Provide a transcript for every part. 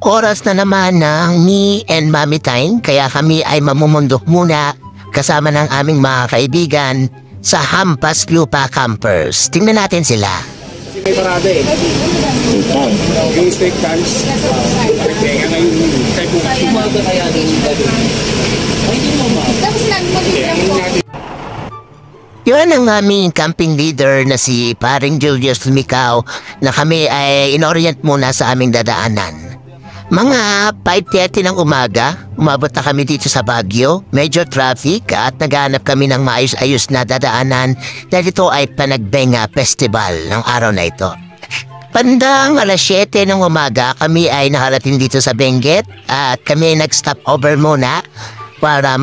Oras na naman ng me and mommy time, kaya kami ay mamumundok muna kasama ng aming mga kaibigan sa Hampas Lupa Campers. Tingnan natin sila. Kasi may parada eh. Yung steak times. Kaya ngayon, kahit umaga kaya din yung gagawin. Ay, hindi mo ba? Yun ang aming camping leader na si paring Julius Lumicao na kami ay inorient muna sa aming dadaanan. Mga 5:30 ng umaga, umabot na kami dito sa Baguio. Medyo traffic at naghanap kami ng maayos-ayos na dadaanan dahil ito ay Panagbenga Festival ng araw na ito. Bandang alas 7 ng umaga, kami ay nakarating dito sa Benguet at kami ay nag-stop over muna para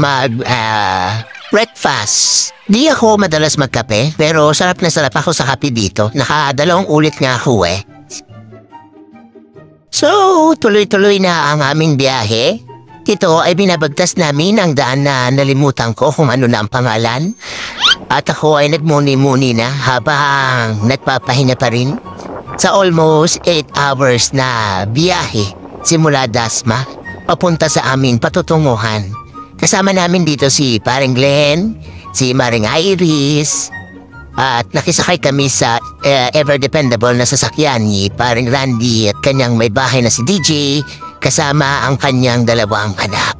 breakfast. Di ako madalas magkape pero sarap na sarap ako sa kape dito. Nakadalawang ulit nga ako eh. So, tuloy-tuloy na ang aming biyahe. Dito ay binabagtas namin ang daan na nalimutan ko kung ano na ang pangalan. At ako ay nagmuni-muni na habang nagpapahinga pa rin sa almost 8 hours na biyahe simula Dasma papunta sa aming patutunguhan. Kasama namin dito si paring Glenn, si Maring Iris, at nakisakay kami sa ever-dependable na sasakyan ni paring Randy at kanyang may bahay na si DJ kasama ang kanyang dalawang anak.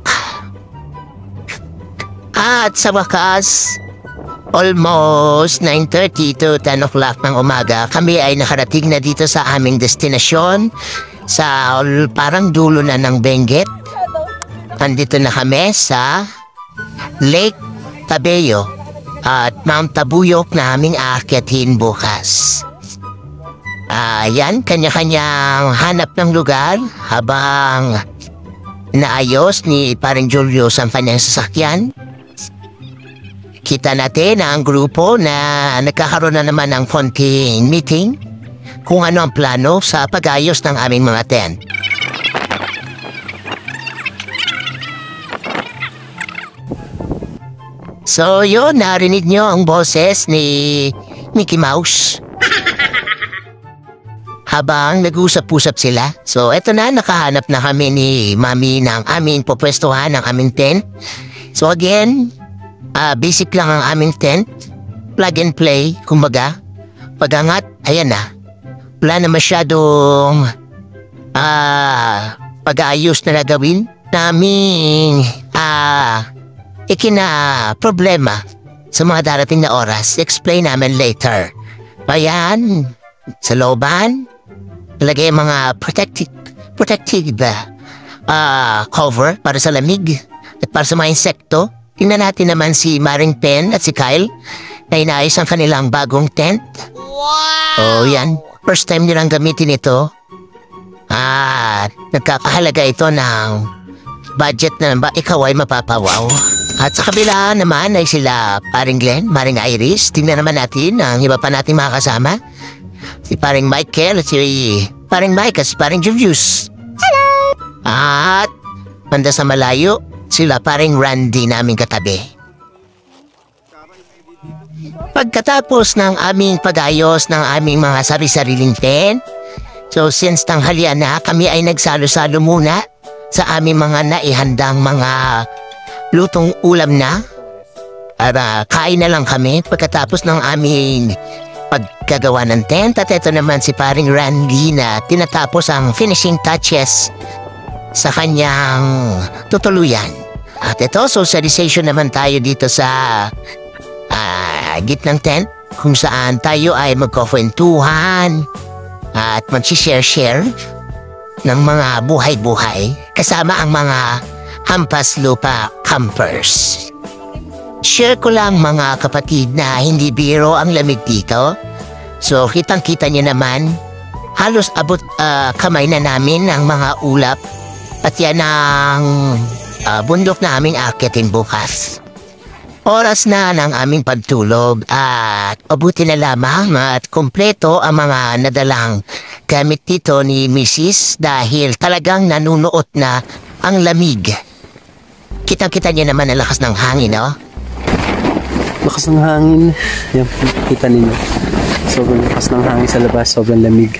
At sa wakas, almost 9:30 to 10 o'clock ng umaga, kami ay nakarating na dito sa aming destinasyon sa parang dulo na ng Benguet. Nandito na kami sa Lake Tabeo at Mount Tabuyok na aming aakyatin bukas. Yan, kanya-kanyang hanap ng lugar habang naayos ni paring Julius ang kanyang sasakyan. Kita natin na ang grupo na nagkakaroon na naman ng konting meeting kung ano ang plano sa pag-ayos ng aming mga tent. So yun, narinig nyo ang boses ni Mickey Mouse habang nag-usap-usap sila. So eto na, nakahanap na kami ni Mami ng aming popwestuhan, ng aming tent. So again, basic lang ang aming tent. Plug and play, kumbaga. Pagangat, ayan na. Wala na masyadong pag-aayos na nagawin naming problema sa mga darating na oras. Explain namin later. Ayan, sa looban, talagay mga protective cover para sa lamig at para sa mga insekto. Tingnan natin naman si Maring Pen at si Kyle na inaayos ang kanilang bagong tent. Wow! Oh, yan. First time nilang gamitin ito. Nagkakahalaga ito ng budget na ikaw ay mapapawaw. At sa kabila naman ay sila paring Glenn, Maring Iris. Tingnan naman natin ang iba pa nating mga kasama. Si paring Michael at si paring Mike at si paring Julius. Hello! At banda sa malayo, sila paring Randy naming katabi. Pagkatapos ng aming pag-ayos ng aming mga sari-sariling tent, so since tanghalian na, kami ay nagsalo-salo muna sa aming mga naihandang mga lutong ulam na. Para kain na lang kami pagkatapos ng aming pagkagawa ng tent. At ito naman si paring Randy na tinatapos ang finishing touches sa kanyang tutuluyan. At ito, socialization naman tayo dito sa gitnang tent kung saan tayo ay magkukwentuhan at mag-share ng mga buhay-buhay kasama ang mga Hampas Lupa Campers. Share ko lang mga kapatid na hindi biro ang lamig dito. So kitang-kita niyo naman, halos abot kamay na namin ang mga ulap at yan ang bundok na aming aakyatin bukas. Oras na ng aming pagtulog at abuti na lamang at kompleto ang mga nadalang gamit dito ni Mrs. dahil talagang nanunuot na ang lamig. Kitang-kita niyo naman ang lakas ng hangin, no? Lakas ng hangin. Yan, kita ninyo. Sobrang lakas ng hangin sa labas. Sobrang lamig.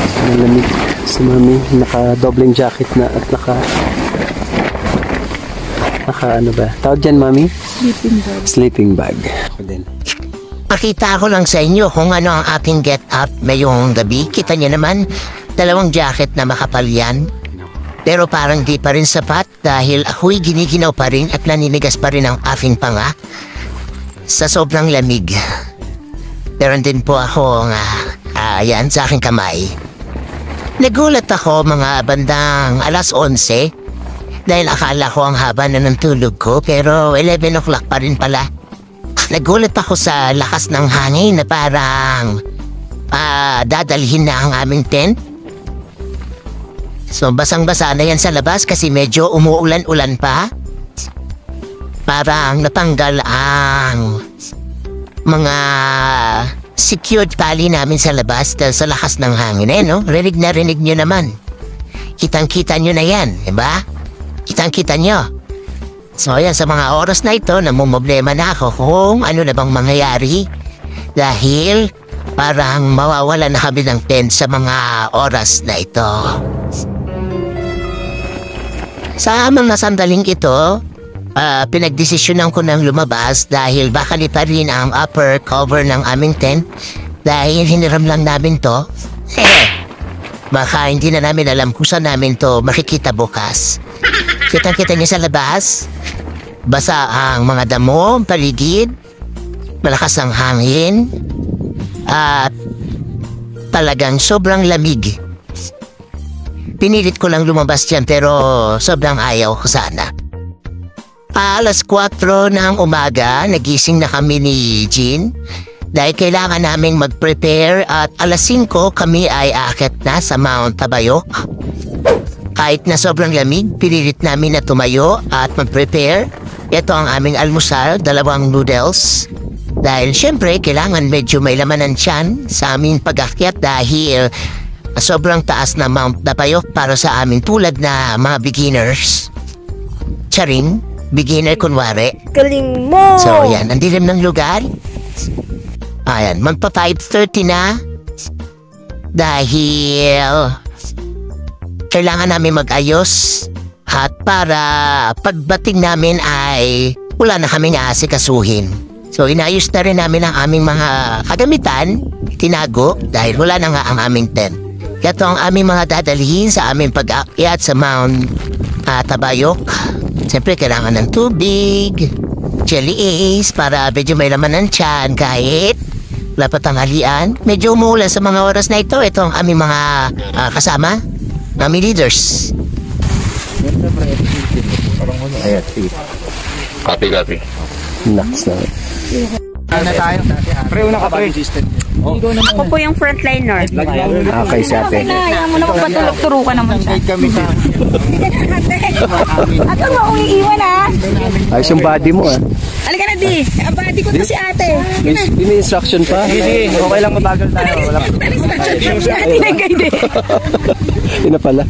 Sobrang lamig. Si Mami, naka-doubling jacket na at naka ano ba? Tawag dyan, Mami? Sleeping bag. Sleeping bag. Ako din. Pakita ko lang sa inyo kung ano ang aking get up ngayong gabi. Kita niyo naman, 2 jacket na makapal yan. Pero parang di pa rin sapat dahil ako'y giniginaw pa rin at naninigas pa rin ang aking panga sa sobrang lamig. Meron din po ako yan sa aking kamay. Nagulat ako mga bandang 11:00 dahil akala ko ang haba na ng tulog ko pero 11 o'clock pa rin pala. Nagulat ako sa lakas ng hangin na parang dadalhin na ang aming tent. So basang-basa na yan sa labas kasi medyo umuulan-ulan pa. Parang natanggal ang mga secured tali namin sa labas dahil sa lakas ng hangin. No? Rinig na rinig nyo naman. Kitang-kita nyo na yan, diba? Kitang-kita nyo. So yan, sa mga oras na ito, namumblema na ako kung ano na bang mangyayari. Dahil parang mawawala na kami ng tent sa mga oras na ito. Sa mga sandaling ito, pinagdesisyonan ko nang lumabas dahil baka pa rin ang upper cover ng aming tent dahil hiniram lang namin to. Baka hindi na namin alam kung saan namin to makikita bukas. Kitang-kita niyo sa labas, basa ang mga damo, paligid, malakas ang hangin, at talagang sobrang lamig. Pinilit ko lang lumabas dyan pero sobrang ayaw ko sana. Alas 4 ng umaga, nagising na kami ni Jean dahil kailangan naming mag-prepare at alas 5 kami ay aakyat na sa Mount Tabayok. Kahit na sobrang lamig, pinilit namin na tumayo at mag-prepare. Ito ang aming almusal, 2 noodles. Dahil syempre, kailangan medyo may laman ng tiyan sa aming pag-akyat dahil sobrang taas na Mount Tabayok para sa amin tulad na mga beginners. Charing, beginner kunwari. Galing mo! So yan, ang dilim ng lugar. Ayan, magpa 5:30 na. Dahil kailangan namin mag-ayos at para pagbating namin ay wala na kaming aasikasuhin. So inayos na rin namin ang aming mga kagamitan, tinago dahil wala na nga ang aming tent. Ito ang aming mga dadalhin sa aming pag-aakyat sa Mount Tabayok. Siyempre kailangan ng tubig, jelly ace para medyo may laman ng tiyan kahit wala pa tanghalian. Medyo umuulan sa mga oras na ito. Ito ang aming mga kasama, aming leaders. Copy. Next na. Ano tayo? Pre, una ka pre. Ako po yung frontliner. Okay, si ate. Kaya mo naman patulog-turo ka naman siya. At ang akong iiwan Ayos yung body mo Halika na di. Ang body ko to si ate. May instruction pa? Sige, okay lang mabagal tayo. Ate nag-guide Yun na pala.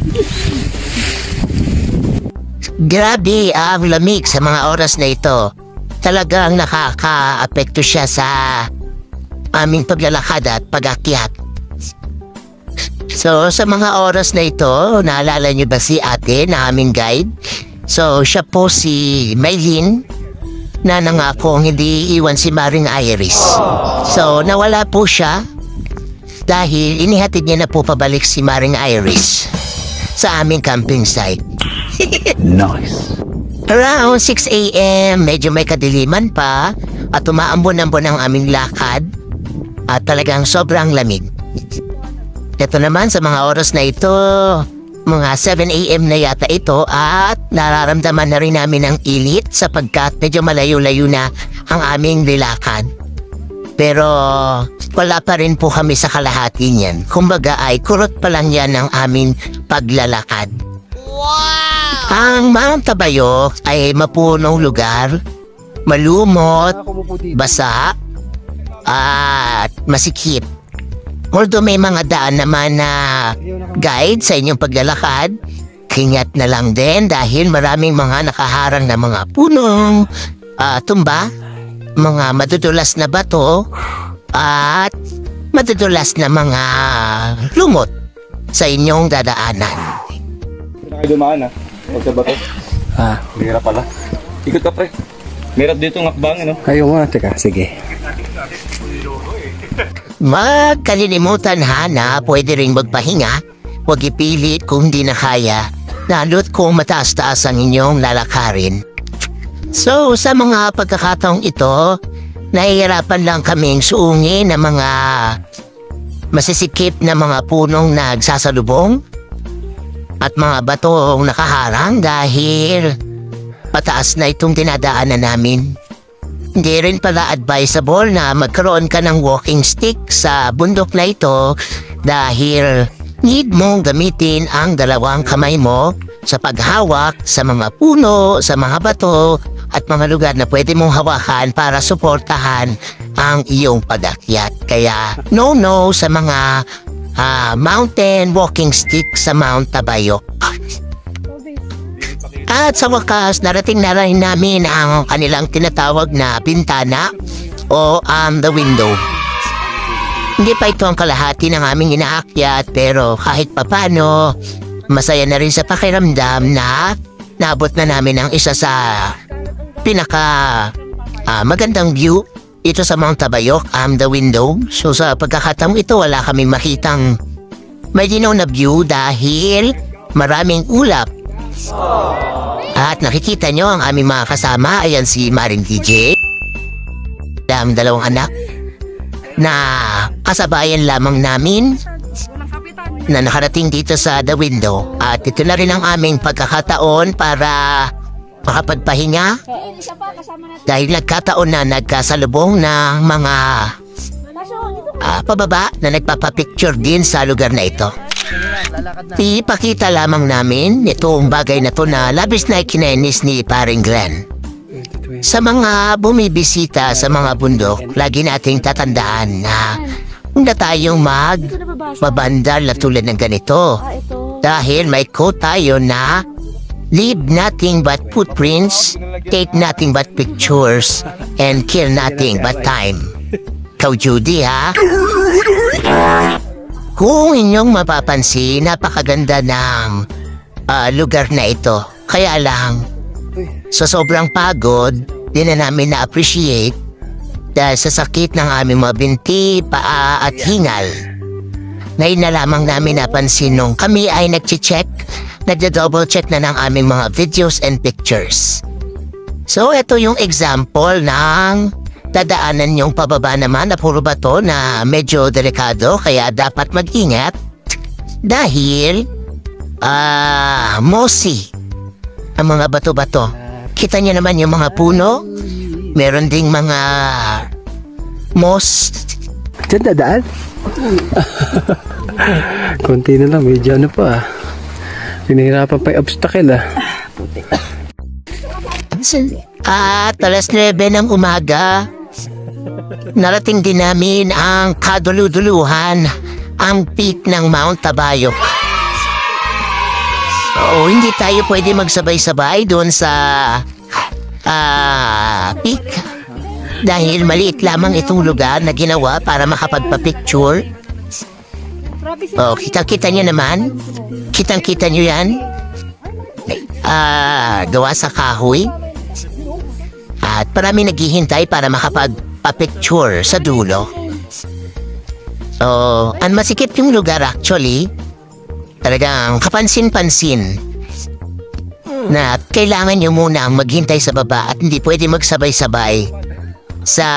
Grabe ang lamig sa mga oras na ito. Talagang nakaka-apekto siya sa aming paglalakad at pag-akyat. So, sa mga oras na ito, naalala niyo ba si ate na aming guide? So, siya po si Maylin na nangakong hindi iwan si Maring Iris. So, nawala po siya dahil inihatid niya na po pabalik si Maring Iris sa aming camping site. Nice. Around 6 a.m., medyo may kadiliman pa at umaambon-ambon ang aming lakad at talagang sobrang lamig. Ito naman sa mga oras na ito, mga 7 a.m. na yata ito at nararamdaman na rin namin ang init sapagkat medyo malayo-layo na ang aming nilakad. Pero wala pa rin po kami sa kalahati niyan. Kumbaga ay kurot pa lang yan ng aming paglalakad. Wow! Ang Mount Tabayok ay mapunong lugar, malumot, basa, at masikip. Although may mga daan naman na guide sa inyong paglalakad, ingat na lang din dahil maraming mga nakaharang na mga punong, tumba, mga madudulas na bato, at madudulas na mga lumot. sa inyong dadaanan. Hindi na kayo dumaan, ha? Huwag sa bato. Ah, Bira pala. Ikot ka, pre. Meron dito ng akbang, ano? ayaw nga. Teka, sige. Magkalilimutan ha na pwede ring magpahinga. Huwag ipilit kung di na kaya, lalo't kung mataas-taas ang inyong lalakarin. So, sa mga pagkakataong ito, nahihirapan lang kaming suungin ng mga masisikip na mga punong nagsasalubong at mga batong nakaharang dahil pataas na itong dinadaanan namin. Hindi rin pala advisable na magkaroon ka ng walking stick sa bundok na ito dahil need mong gamitin ang dalawang kamay mo sa paghawak sa mga puno, sa mga bato at mga lugar na pwede mong hawakan para suportahan ang iyong pag-akyat. Kaya no sa mga mountain walking stick sa Mount Tabayok. At sa wakas, narating na rin namin ang kanilang tinatawag na bintana o the window. Hindi pa ito ang kalahati ng aming inaakyat pero kahit papano, masaya na rin sa pakiramdam na naabot na namin ang isa sa pinaka magandang view ito sa Mount Tabayok, the window. So sa pagkakataong ito, wala kaming makitang may dinaw na view dahil maraming ulap. At nakikita nyo ang aming mga kasama, ayan si Maring DJ, ang dalawang anak na kasabayan lamang namin na nakarating dito sa The Window. At ito na rin ang aming pagkakataon para makapagpahinga dahil nagkataon na nagkasalubong ng mga pababa na nagpapapicture din sa lugar na ito. Ipakita lamang namin itong bagay na to na labis na ikinainis ni Paring Glenn. Sa mga bumibisita sa mga bundok, lagi nating tatandaan na hindi tayong magbabandal na tulad ng ganito. Dahil may quote tayo na leave nothing but footprints, take nothing but pictures, and kill nothing but time. Ikaw, Judy, ha? Kung inyong mapapansin, napakaganda ng lugar na ito. Kaya lang, sa sobrang pagod, di na namin na-appreciate dahil sa sakit ng aming mga binti, paa at hingal. Ngayon na lamang namin napansin nung kami ay nag-check, nagda-double check na ng aming mga videos and pictures. So, ito yung example ng dadaanan yung pababa naman na puro bato na medyo delikado kaya dapat mag-ingat dahil mossy ang mga bato-bato. Kita niyo naman yung mga puno, meron ding mga moss. Diyan dadaan? Konti na lang, medyo ano pa. Pinahirapan pa yung obstacle At alas 9 ng umaga, narating din namin ang kaduluduluhan, ang peak ng Mount Tabayok. So, hindi tayo pwede magsabay-sabay doon sa peak dahil maliit lamang itong lugar na ginawa para makapagpa-picture. Oh, kita-kita nyo naman. Kitang-kita nyo yan. Gawa sa kahoy. At marami naghihintay para makapagpa-picture sa dulo. So, ang masikip yung lugar actually. Talagang kapansin-pansin na kailangan nyo muna maghintay sa baba at hindi pwede magsabay-sabay sa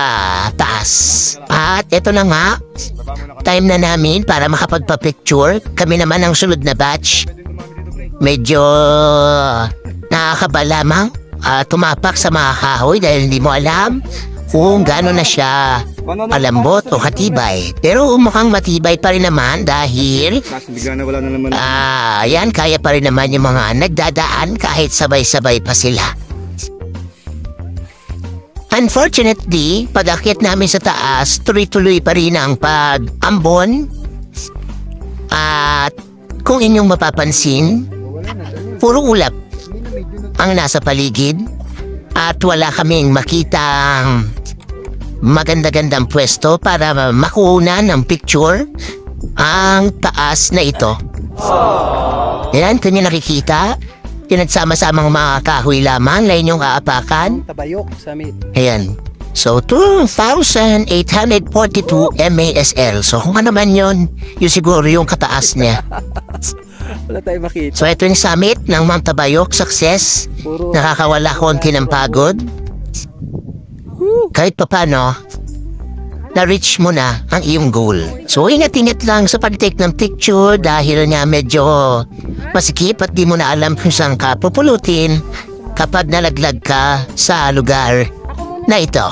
taas. At eto na nga, time na namin para makapagpa-picture. Kami naman ang sunod na batch. Medyo nakakaba lamang tumapak sa mga kahoy dahil hindi mo alam kung gaano na siya malambot o katibay. Pero mukhang matibay pa rin naman dahil yan, kaya pa rin naman yung mga nagdadaan kahit sabay-sabay pa sila. Unfortunately, pag-akyat namin sa taas, tuloy-tuloy pa rin ang pag-ambon. At kung inyong mapapansin, puro ulap ang nasa paligid at wala kaming makitang maganda-gandang pwesto para makuha ng picture ang taas na ito. Yan, kung nyo nakikita, pinagsama-samang mga kahoy lamang, lain yung aapakan. Tabayok sa amin. Ayan. So, 2,842 MASL. So, kung ano man yun, yun siguro yung kataas niya. Wala tayong makita. So, ito yung summit ng Mount Tabayok. Success. Puro Nakakawala konti ng pagod. Kahit papano, na-reach mo na ang iyong goal. So, ingat-ingat lang sa pag-take ng picture dahil nga medyo masikip at di mo na alam kung saan ka pupulutin kapag nalaglag ka sa lugar na ito.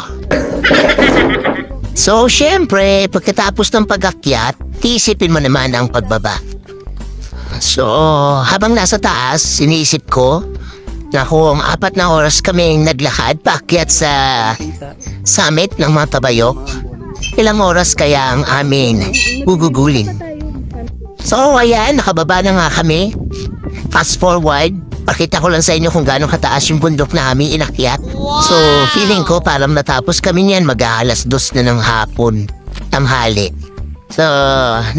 So, syempre, pagkatapos ng pag-akyat, isipin mo naman ang pagbaba. So, habang nasa taas, iniisip ko na kung 4 na oras kaming naglakad paakyat sa summit ng Mount Tabayok, ilang oras kaya ang aming gugugulin. So, ayan, nakababa na nga kami. Fast forward, pakita ko lang sa inyo kung gaano kataas yung bundok na aming inakyat. So, feeling ko parang natapos kami niyan mag-aalas 2 na ng hapon, tanghali. So,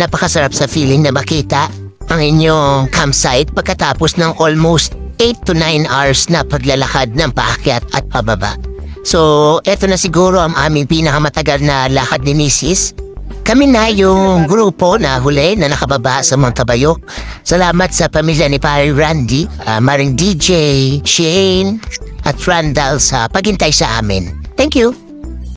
napakasarap sa feeling na makita ang inyong campsite pagkatapos ng almost 8 to 9 hours na paglalakad ng paakyat at pababa. So, eto na siguro ang aming pinakamatagal na lakad ni Mrs. Kami na yung grupo na huli na nakababa sa Mount Tabayok. Salamat sa pamilya ni Pare Randy, Maring DJ, Shane, at Randall sa paghintay sa amin. Thank you!